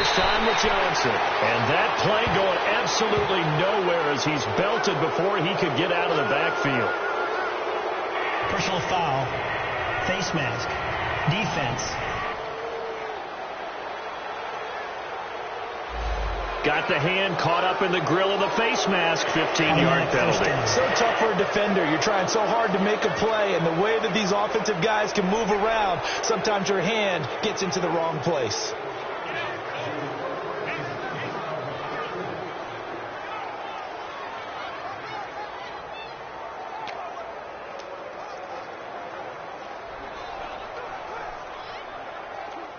this time with Johnson. And that play going absolutely nowhere as he's belted before he could get out of the backfield. Personal foul. Face mask. Defense. Got the hand caught up in the grill of the face mask. 15-yard penalty. So tough for a defender. You're trying so hard to make a play, and the way that these offensive guys can move around, sometimes your hand gets into the wrong place.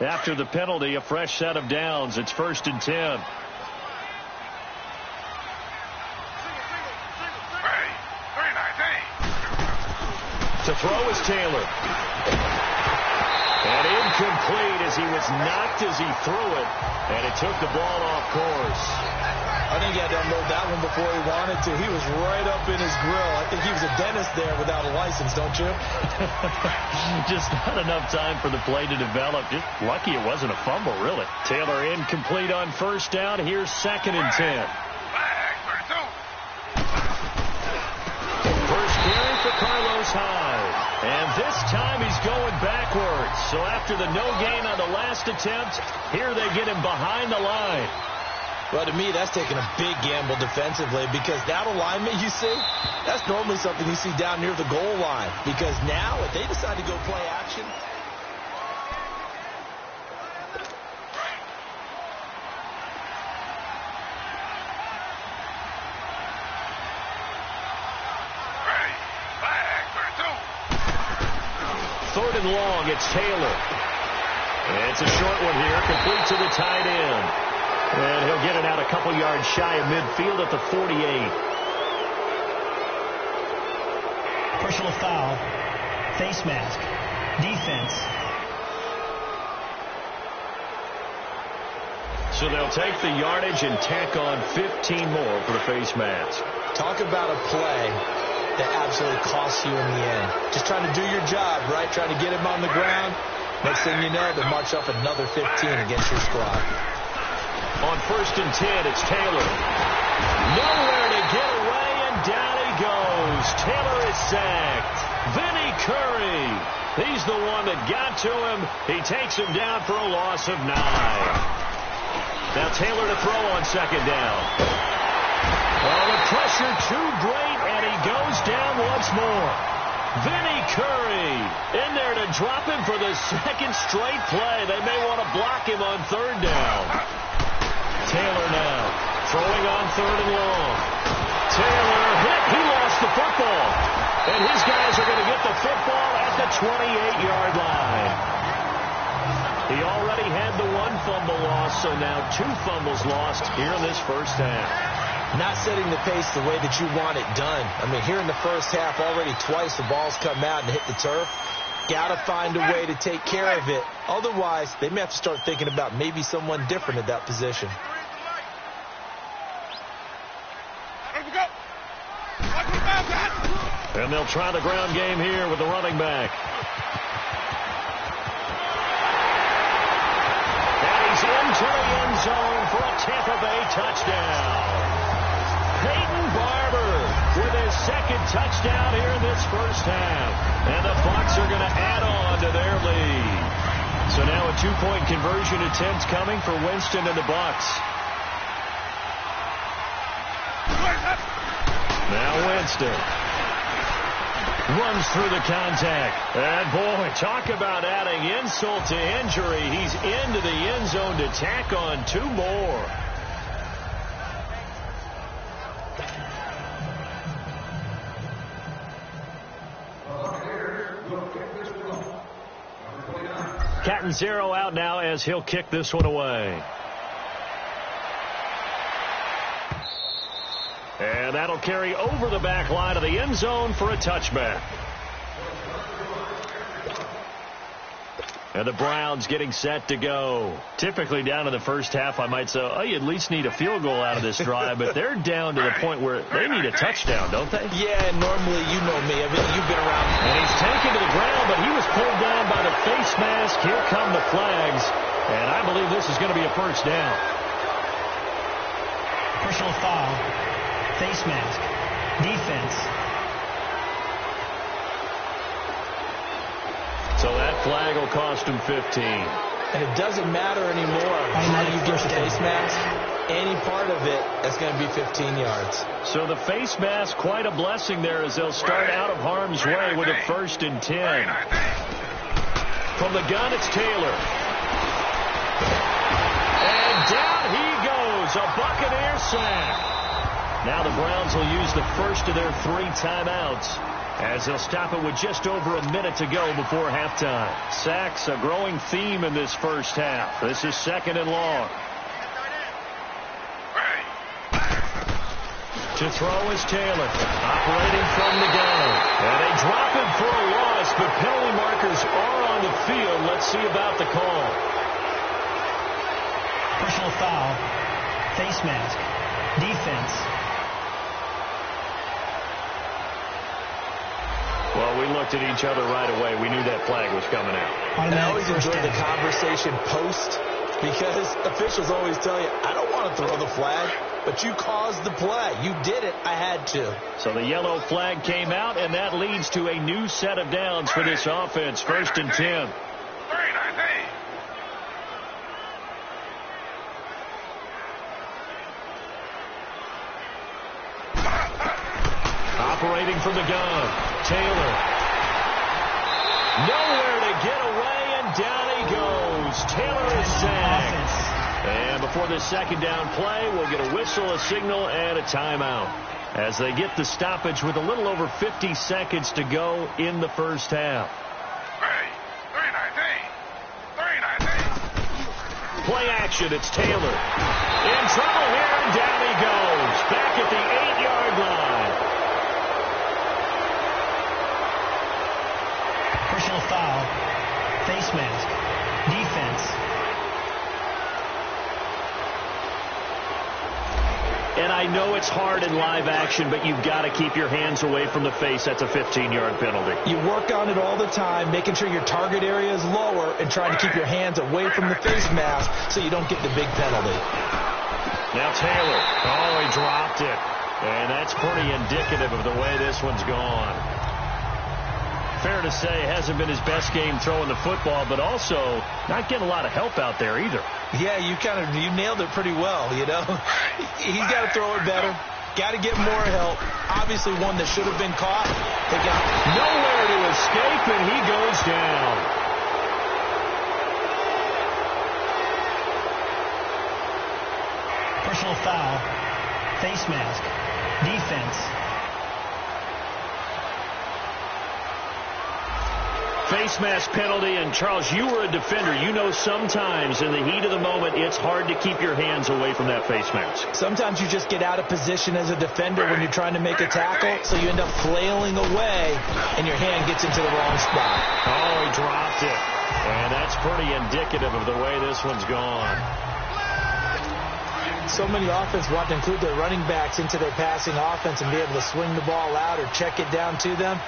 After the penalty, a fresh set of downs. It's 1st and 10. To throw is Taylor. And incomplete as he was knocked as he threw it. And it took the ball off course. I think he had to unload that one before he wanted to. He was right up in his grill. I think he was a dentist there without a license, don't you? Just not enough time for the play to develop. Just lucky it wasn't a fumble, really. Taylor incomplete on 1st down. Here's 2nd and 10. First carry for Carlos Hyde. And this time he's going backwards. So after the no gain on the last attempt, here they get him behind the line. Well, to me, that's taking a big gamble defensively because that alignment you see, that's normally something you see down near the goal line. Because now, if they decide to go play action, third and long, it's Taylor. And it's a short one here, complete to the tight end. And he'll get it out a couple yards shy of midfield at the 48. Personal foul. Face mask. Defense. So they'll take the yardage and tack on 15 more for the face mask. Talk about a play that absolutely costs you in the end. Just trying to do your job, right? Trying to get him on the ground. Next thing you know, they march up another 15 against your squad. On 1st and 10, it's Taylor. Nowhere to get away, and down he goes. Taylor is sacked. Vinny Curry. He's the one that got to him. He takes him down for a loss of 9. Now Taylor to throw on 2nd down. Oh, the pressure too great, and he goes down once more. Vinny Curry in there to drop him for the 2nd straight play. They may want to block him on 3rd down. Taylor now throwing on 3rd and long. Taylor hit. He lost the football. And his guys are going to get the football at the 28-yard line. He already had the 1 fumble loss, so now 2 fumbles lost here in this first half. Not setting the pace the way that you want it done. I mean, here in the first half, already twice the ball's come out and hit the turf. Got to find a way to take care of it. Otherwise, they may have to start thinking about maybe someone different at that position. And they'll try the ground game here with the running back. And he's into the end zone for a Tampa Bay touchdown. Peyton Barber with his 2nd touchdown here in this first half. And the Bucs are going to add on to their lead. So now a 2-point conversion attempt coming for Winston and the Bucs. Now Winston runs through the contact. And boy, talk about adding insult to injury. He's into the end zone to tack on 2 more. Catanzaro out now as he'll kick this one away. And that'll carry over the back line of the end zone for a touchback. And the Browns getting set to go. Typically down in the first half, I might say, oh, you at least need a field goal out of this drive. But they're down to the point where they need a touchdown, don't they? Yeah, normally, you know me. I mean, you've been around. And he's taken to the ground, but he was pulled down by the face mask. Here come the flags. And I believe this is going to be a first down. Personal foul. Face mask. Defense. So that flag will cost him 15. And it doesn't matter anymore how you get the face mask. Any part of it, that's going to be 15 yards. So the face mask, quite a blessing there as they'll start out of harm's way with a 1st and 10. From the gun, it's Taylor. And down he goes, a Buccaneer sack. Now the Browns will use the first of their 3 timeouts as they'll stop it with just over a minute to go before halftime. Sacks, a growing theme in this first half. This is 2nd and long. To throw is Taylor, operating from the gun. And they drop him for a loss, but penalty markers are on the field. Let's see about the call. Personal foul. Face mask. Defense. Well, we looked at each other right away. We knew that flag was coming out. And I always enjoy the conversation post because officials always tell you, I don't want to throw the flag. But you caused the play. You did it. I had to. So the yellow flag came out, and that leads to a new set of downs for this offense. 1st and 10. Operating from the gun, Taylor. Nowhere to get away, and down he goes. Taylor is sacked. And before this 2nd down play, we'll get a whistle, a signal, and a timeout as they get the stoppage with a little over 50 seconds to go in the first half. Play action, it's Taylor. In trouble here, and down he goes. Back at the 8-yard line. Personal foul. Face mask. Defense. And I know it's hard in live action, but you've got to keep your hands away from the face. That's a 15-yard penalty. You work on it all the time, making sure your target area is lower and trying to keep your hands away from the face mask so you don't get the big penalty. Now Taylor. Oh, he dropped it. And that's pretty indicative of the way this one's gone. Fair to say, hasn't been his best game throwing the football, but also not getting a lot of help out there either. Yeah, you nailed it pretty well, you know. He's got to throw it better. Got to get more help. Obviously one that should have been caught. They got nowhere to escape, and he goes down. Personal foul. Face mask. Defense. Face mask penalty, and Charles, you were a defender. You know sometimes in the heat of the moment, it's hard to keep your hands away from that face mask. Sometimes you just get out of position as a defender when you're trying to make a tackle, so you end up flailing away, and your hand gets into the wrong spot. Oh, he dropped it. And that's pretty indicative of the way this one's gone. So many offenses want to include their running backs into their passing offense and be able to swing the ball out or check it down to them.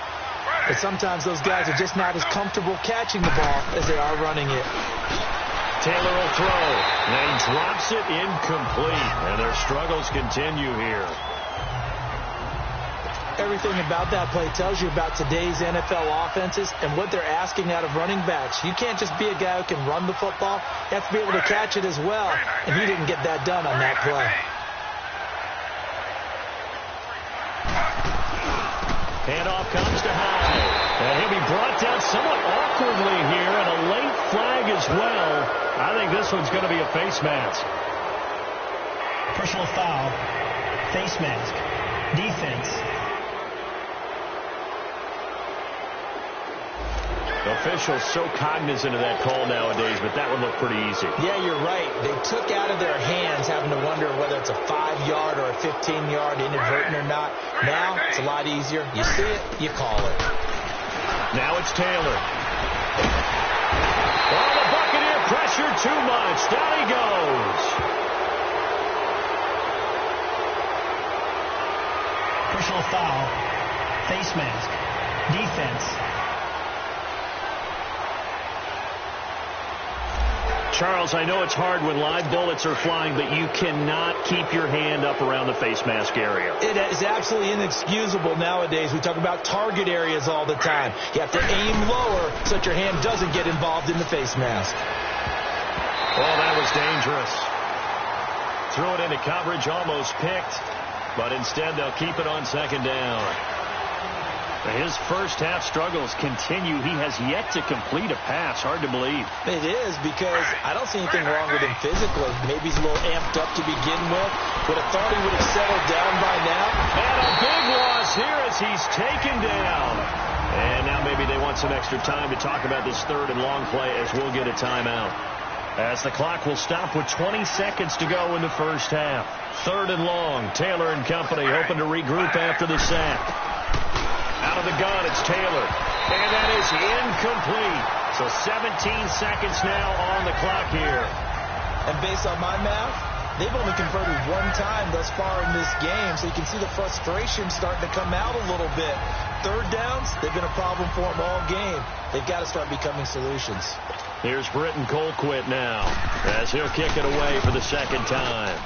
But sometimes those guys are just not as comfortable catching the ball as they are running it. Taylor will throw. And he drops it incomplete. And their struggles continue here. Everything about that play tells you about today's NFL offenses and what they're asking out of running backs. You can't just be a guy who can run the football. You have to be able to catch it as well. And he didn't get that done on that play. Handoff comes to High. And he'll be brought down somewhat awkwardly here, and a late flag as well. I think this one's going to be a face mask. Personal foul. Face mask. Defense. Officials so cognizant of that call nowadays, but that one looked pretty easy. Yeah, you're right. They took out of their hands having to wonder whether it's a 5-yard or a 15-yard inadvertent or not. Now, it's a lot easier. You see it, you call it. Now it's Taylor. Oh, the Buccaneer pressure too much. Down he goes. Personal foul. Face mask. Defense. Charles, I know it's hard when live bullets are flying, but you cannot keep your hand up around the face mask area. It is absolutely inexcusable nowadays. We talk about target areas all the time. You have to aim lower so that your hand doesn't get involved in the face mask. Oh, that was dangerous. Threw it into coverage, almost picked, but instead they'll keep it on second down. His first half struggles continue. He has yet to complete a pass. Hard to believe. It is, because I don't see anything wrong with him physically. Maybe he's a little amped up to begin with. Would have thought he would have settled down by now. And a big loss here as he's taken down. And now maybe they want some extra time to talk about this third and long play as we'll get a timeout. As the clock will stop with 20 seconds to go in the first half. Third and long. Taylor and company hoping to regroup after the sack. Out of the gun, it's Taylor. And that is incomplete. So 17 seconds now on the clock here. And based on my math, they've only converted one time thus far in this game. So you can see the frustration starting to come out a little bit. Third downs, they've been a problem for them all game. They've got to start becoming solutions. Here's Britton Colquitt now as he'll kick it away for the second time.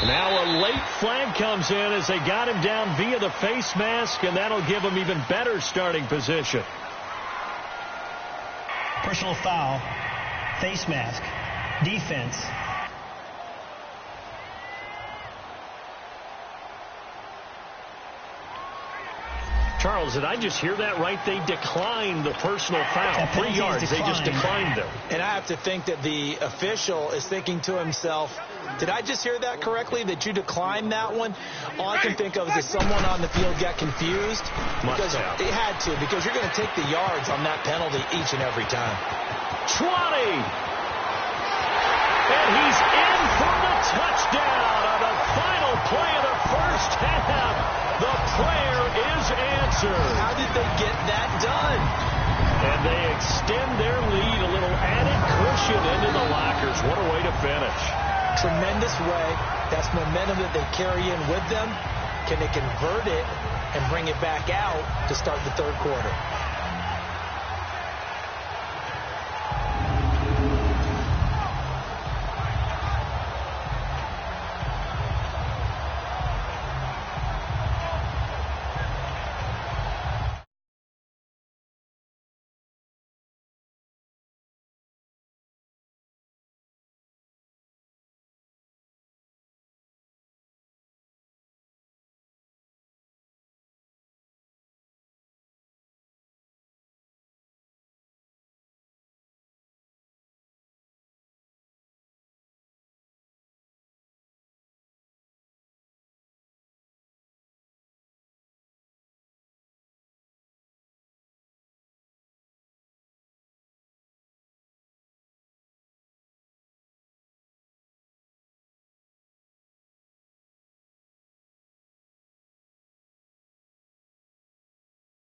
Now a late flag comes in as they got him down via the face mask, and that'll give him even better starting position. Personal foul, face mask, defense. Charles, did I just hear that right? They declined the personal foul. 3 yards, they just declined them. And I have to think that the official is thinking to himself, did I just hear that correctly, that you declined that one? All I can think of is that someone on the field got confused. Because it had to, because you're going to take the yards on that penalty each and every time. 20! And he's in for the touchdown on the final play of the first half. The prayer is answered. How did they get that done? And they extend their lead, a little added cushion into the lockers. What a way to finish. Tremendous way. That's momentum that they carry in with them. Can they convert it and bring it back out to start the third quarter?